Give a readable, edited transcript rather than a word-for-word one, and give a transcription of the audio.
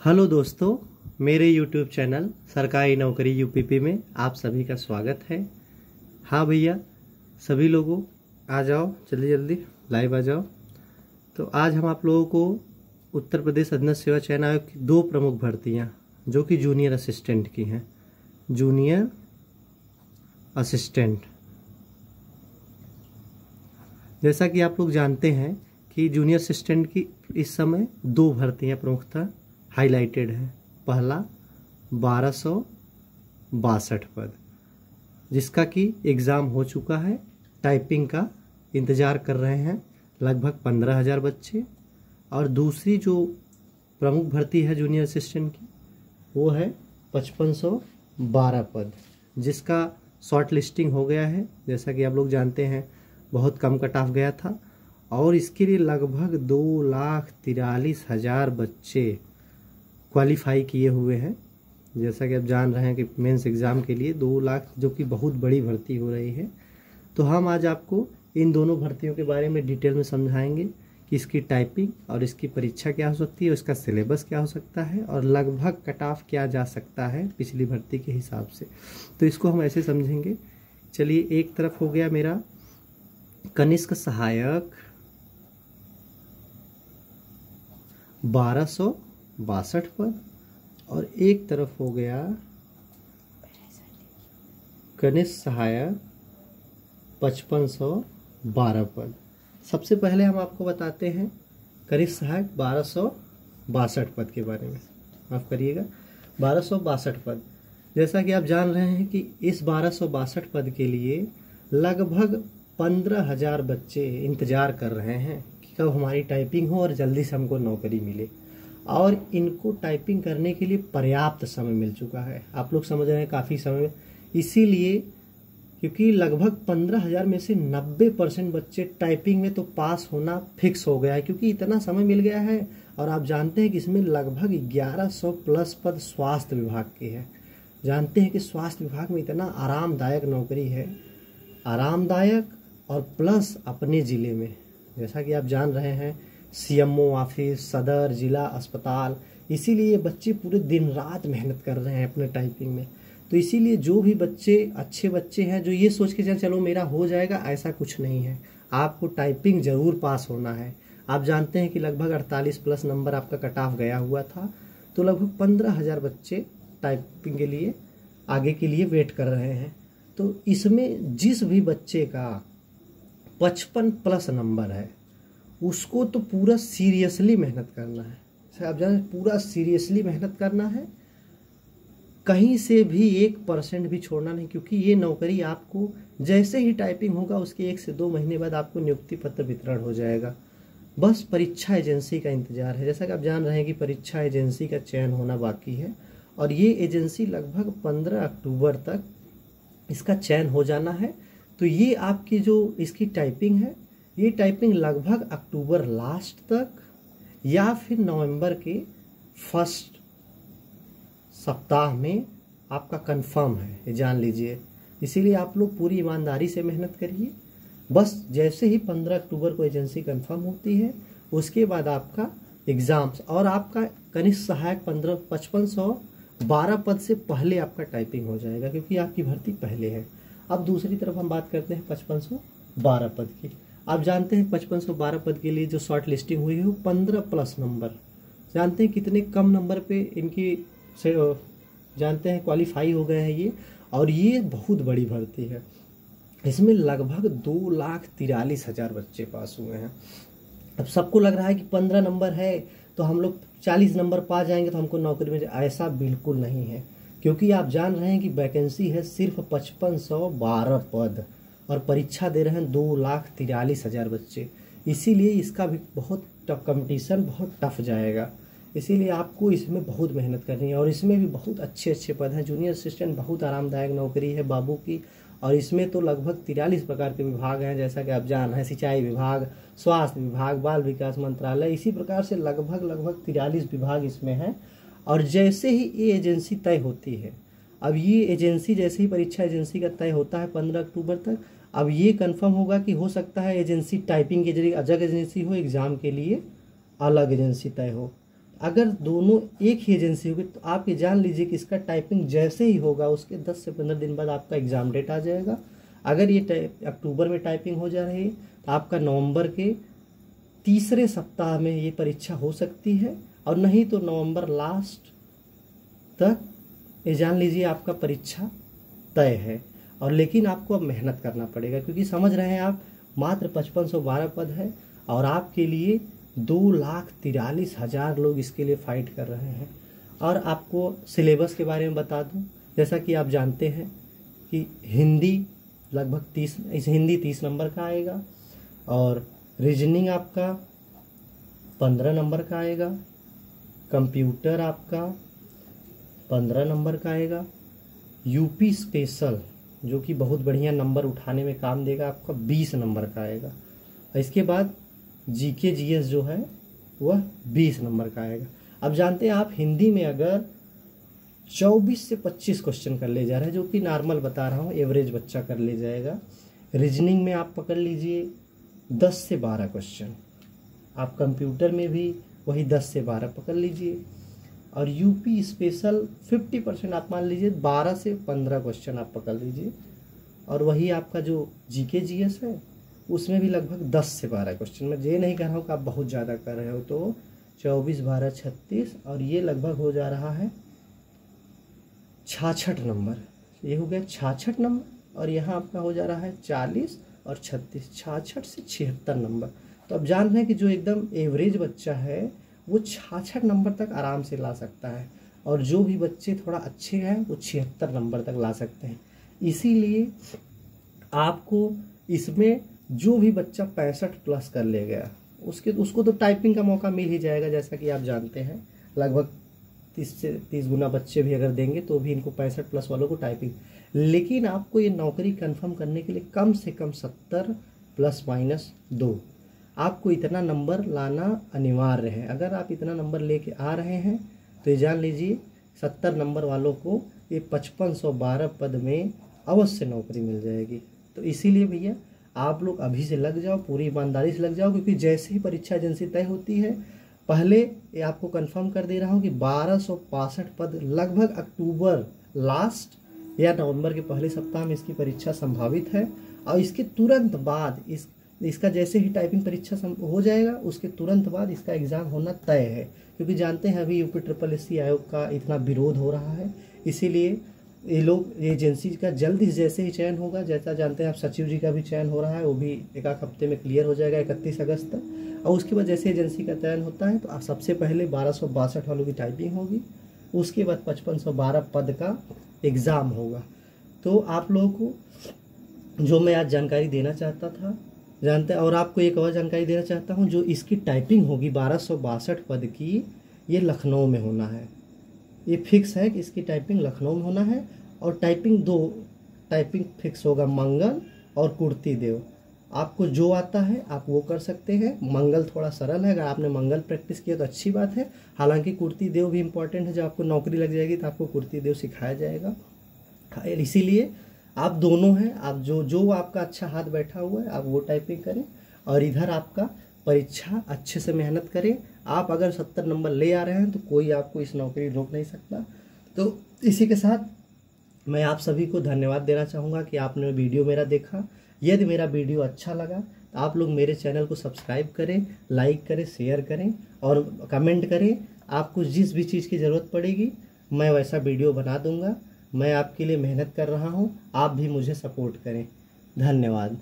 Hello दोस्तों, मेरे YouTube channel सरकारी नौकरी यूपीपी में आप सभी का स्वागत है। हाँ भैया, सभी लोगों आ जाओ, जल्दी जल्दी लाइव आ जाओ। तो आज हम आप लोगों को उत्तर प्रदेश अधीनस्थ सेवा चयन आयोग की दो प्रमुख भर्तियां जो कि जूनियर असिस्टेंट की हैं। जूनियर असिस्टेंट, जैसा कि आप लोग जानते हैं कि जूनियर असिस्टेंट की इस समय दो भर्तियां प्रमुखतः हाईलाइटेड है। पहला 1262 पद, जिसका कि एग्ज़ाम हो चुका है। टाइपिंग का इंतज़ार कर रहे हैं लगभग 15,000 बच्चे। और दूसरी जो प्रमुख भर्ती है जूनियर असिस्टेंट की, वो है 5512 पद, जिसका शॉर्ट लिस्टिंग हो गया है। जैसा कि आप लोग जानते हैं, बहुत कम कट ऑफ गया था और इसके लिए लगभग 2,43,000 बच्चे क्वालिफाई किए हुए हैं। जैसा कि आप जान रहे हैं कि मेंस एग्ज़ाम के लिए 2 लाख, जो कि बहुत बड़ी भर्ती हो रही है। तो हम आज आपको इन दोनों भर्तियों के बारे में डिटेल में समझाएंगे कि इसकी टाइपिंग और इसकी परीक्षा क्या हो सकती है, इसका सिलेबस क्या हो सकता है और लगभग कट ऑफ क्या जा सकता है पिछली भर्ती के हिसाब से। तो इसको हम ऐसे समझेंगे। चलिए, एक तरफ हो गया मेरा कनिष्क सहायक 1262 पद और एक तरफ हो गया कनिष्क सहायक 5512 पद। सबसे पहले हम आपको बताते हैं कनिष्क सहायक 1262 पद के बारे में। माफ करिएगा, 1262 पद। जैसा कि आप जान रहे हैं कि इस 1262 पद के लिए लगभग 15,000 बच्चे इंतजार कर रहे हैं कि कब हमारी टाइपिंग हो और जल्दी से हमको नौकरी मिले। और इनको टाइपिंग करने के लिए पर्याप्त समय मिल चुका है। आप लोग समझ रहे हैं, काफ़ी समय। इसीलिए क्योंकि लगभग 15,000 में से 90% बच्चे टाइपिंग में तो पास होना फिक्स हो गया है, क्योंकि इतना समय मिल गया है। और आप जानते हैं कि इसमें लगभग 1100 प्लस पद स्वास्थ्य विभाग के हैं। जानते हैं कि स्वास्थ्य विभाग में इतना आरामदायक नौकरी है, आरामदायक और प्लस अपने ज़िले में। जैसा कि आप जान रहे हैं, सीएमओ ऑफिस, सदर, जिला अस्पताल। इसीलिए बच्चे पूरे दिन रात मेहनत कर रहे हैं अपने टाइपिंग में। तो इसीलिए जो भी बच्चे अच्छे बच्चे हैं, जो ये सोच के चलो मेरा हो जाएगा, ऐसा कुछ नहीं है। आपको टाइपिंग ज़रूर पास होना है। आप जानते हैं कि लगभग 48 प्लस नंबर आपका कट ऑफ गया हुआ था। तो लगभग 15,000 बच्चे टाइपिंग के लिए आगे के लिए वेट कर रहे हैं। तो इसमें जिस भी बच्चे का 55 प्लस नंबर है, उसको तो पूरा सीरियसली मेहनत करना है। आप जाने, पूरा सीरियसली मेहनत करना है। कहीं से भी 1% भी छोड़ना नहीं, क्योंकि ये नौकरी आपको जैसे ही टाइपिंग होगा उसके 1 से 2 महीने बाद आपको नियुक्ति पत्र वितरण हो जाएगा। बस परीक्षा एजेंसी का इंतजार है। जैसा कि आप जान रहे हैं कि परीक्षा एजेंसी का चयन होना बाकी है और ये एजेंसी लगभग 15 अक्टूबर तक इसका चयन हो जाना है। तो ये आपकी जो इसकी टाइपिंग है, ये टाइपिंग लगभग अक्टूबर लास्ट तक या फिर नवंबर के फर्स्ट सप्ताह में आपका कंफर्म है, ये जान लीजिए। इसीलिए आप लोग पूरी ईमानदारी से मेहनत करिए। बस जैसे ही 15 अक्टूबर को एजेंसी कंफर्म होती है, उसके बाद आपका एग्ज़ाम्स और आपका कनिष्क सहायक 5512 पद से पहले आपका टाइपिंग हो जाएगा, क्योंकि आपकी भर्ती पहले है। अब दूसरी तरफ हम बात करते हैं 5512 पद की। आप जानते हैं 5512 पद के लिए जो शॉर्ट लिस्टिंग हुई है वो 15 प्लस नंबर। जानते हैं कितने कम नंबर पे इनकी से जानते हैं क्वालिफाई हो गए हैं ये। और ये बहुत बड़ी भर्ती है। इसमें लगभग 2,43,000 बच्चे पास हुए हैं। अब सबको लग रहा है कि 15 नंबर है तो हम लोग 40 नंबर पा जाएंगे तो हमको नौकरी मिल जाए। ऐसा बिल्कुल नहीं है, क्योंकि आप जान रहे हैं कि वैकेंसी है सिर्फ 5512 पद और परीक्षा दे रहे हैं 2,43,000 बच्चे। इसीलिए इसका भी बहुत टफ कंपटीशन, बहुत टफ जाएगा। इसीलिए आपको इसमें बहुत मेहनत करनी है। और इसमें भी बहुत अच्छे अच्छे पद हैं। जूनियर असिस्टेंट बहुत आरामदायक नौकरी है बाबू की। और इसमें तो लगभग 43 प्रकार के विभाग हैं। जैसा कि आप जान रहे हैं, सिंचाई विभाग, स्वास्थ्य विभाग, बाल विकास मंत्रालय, इसी प्रकार से लगभग 43 विभाग इसमें हैं। और जैसे ही ये एजेंसी तय होती है, अब ये एजेंसी जैसे ही परीक्षा एजेंसी का तय होता है 15 अक्टूबर तक, अब ये कंफर्म होगा कि हो सकता है एजेंसी टाइपिंग के जरिए अलग एजेंसी हो, एग्ज़ाम के लिए अलग एजेंसी तय हो। अगर दोनों एक ही एजेंसी होगी तो आप ये जान लीजिए कि इसका टाइपिंग जैसे ही होगा उसके 10 से 15 दिन बाद आपका एग्ज़ाम डेट आ जाएगा। अगर ये अक्टूबर में टाइपिंग हो जा रही है तो आपका नवंबर के तीसरे सप्ताह में ये परीक्षा हो सकती है, और नहीं तो नवंबर लास्ट तक ये जान लीजिए आपका परीक्षा तय है। और लेकिन आपको अब मेहनत करना पड़ेगा, क्योंकि समझ रहे हैं आप मात्र 5512 पद है और आपके लिए 2,43,000 लोग इसके लिए फाइट कर रहे हैं। और आपको सिलेबस के बारे में बता दूं, जैसा कि आप जानते हैं कि हिंदी लगभग 30 नंबर का आएगा, और रीजनिंग आपका 15 नंबर का आएगा, कंप्यूटर आपका 15 नंबर का आएगा, यूपी स्पेशल जो कि बहुत बढ़िया नंबर उठाने में काम देगा आपका 20 नंबर का आएगा। इसके बाद जीके जीएस जो है वह 20 नंबर का आएगा। अब जानते हैं आप हिंदी में अगर 24 से 25 क्वेश्चन कर ले जा रहे हैं, जो कि नॉर्मल बता रहा हूँ, एवरेज बच्चा कर ले जाएगा। रीजनिंग में आप पकड़ लीजिए 10 से 12 क्वेश्चन, आप कंप्यूटर में भी वही 10 से 12 पकड़ लीजिए, और यूपी स्पेशल 50% आप मान लीजिए 12 से 15 क्वेश्चन आप पकड़ लीजिए, और वही आपका जो जीके जीएस है उसमें भी लगभग 10 से 12 क्वेश्चन। मैं ये नहीं कह रहा हूँ कि आप बहुत ज़्यादा कर रहे हो, तो 24 12 36, और ये लगभग हो जा रहा है 66 नंबर, ये हो गया 66 नंबर, और यहाँ आपका हो जा रहा है 40 और 36, 66 से 76 नंबर। तो अब जान रहे हैं कि जो एकदम एवरेज बच्चा है वो 66 नंबर तक आराम से ला सकता है, और जो भी बच्चे थोड़ा अच्छे हैं वो 76 नंबर तक ला सकते हैं। इसीलिए आपको इसमें जो भी बच्चा 65 प्लस कर ले गया उसको तो टाइपिंग का मौका मिल ही जाएगा, जैसा कि आप जानते हैं लगभग 30 गुना बच्चे भी अगर देंगे तो भी इनको 65 प्लस वालों को टाइपिंग। लेकिन आपको ये नौकरी कंफर्म करने के लिए कम से कम 70 ±2 आपको इतना नंबर लाना अनिवार्य है। अगर आप इतना नंबर लेके आ रहे हैं तो ये जान लीजिए 70 नंबर वालों को ये 5512 पद में अवश्य नौकरी मिल जाएगी। तो इसीलिए भैया आप लोग अभी से लग जाओ, पूरी ईमानदारी से लग जाओ, क्योंकि जैसे ही परीक्षा एजेंसी तय होती है, पहले ये आपको कंफर्म कर दे रहा हूँ कि 1265 पद लगभग अक्टूबर लास्ट या नवंबर के पहले सप्ताह में इसकी परीक्षा संभावित है। और इसके तुरंत बाद इसका जैसे ही टाइपिंग परीक्षा हो जाएगा उसके तुरंत बाद इसका एग्ज़ाम होना तय है, क्योंकि जानते हैं अभी यूपी SSC आयोग का इतना विरोध हो रहा है। इसीलिए ये एजेंसी का जल्दी जैसे ही चयन होगा, जैसा जानते हैं आप सचिव जी का भी चयन हो रहा है, वो भी एक हफ्ते में क्लियर हो जाएगा 31 अगस्त तक। और उसके बाद जैसे एजेंसी का चयन होता है तो सबसे पहले 1262 वालों की टाइपिंग होगी, उसके बाद 5512 पद का एग्ज़ाम होगा। तो आप लोगों को जो मैं आज जानकारी देना चाहता था जानते हैं, और आपको एक और जानकारी देना चाहता हूँ, जो इसकी टाइपिंग होगी 1262 पद की, ये लखनऊ में होना है। ये फिक्स है कि इसकी टाइपिंग लखनऊ में होना है, और टाइपिंग फिक्स होगा मंगल और कुर्ती देव। आपको जो आता है आप वो कर सकते हैं। मंगल थोड़ा सरल है, अगर आपने मंगल प्रैक्टिस किया तो अच्छी बात है। हालांकि कुर्ती देव भी इम्पॉर्टेंट है, जब आपको नौकरी लग जाएगी तो आपको कुर्ती देव सिखाया जाएगा। इसीलिए आप दोनों हैं, आप जो आपका अच्छा हाथ बैठा हुआ है आप वो टाइपिंग करें, और इधर आपका परीक्षा अच्छे से मेहनत करें। आप अगर 70 नंबर ले आ रहे हैं तो कोई आपको इस नौकरी रोक नहीं सकता। तो इसी के साथ मैं आप सभी को धन्यवाद देना चाहूँगा कि आपने वीडियो मेरा देखा। यदि मेरा वीडियो अच्छा लगा तो आप लोग मेरे चैनल को सब्सक्राइब करें, लाइक करें, शेयर करें और कमेंट करें। आपको जिस भी चीज़ की ज़रूरत पड़ेगी मैं वैसा वीडियो बना दूँगा। मैं आपके लिए मेहनत कर रहा हूँ, आप भी मुझे सपोर्ट करें। धन्यवाद।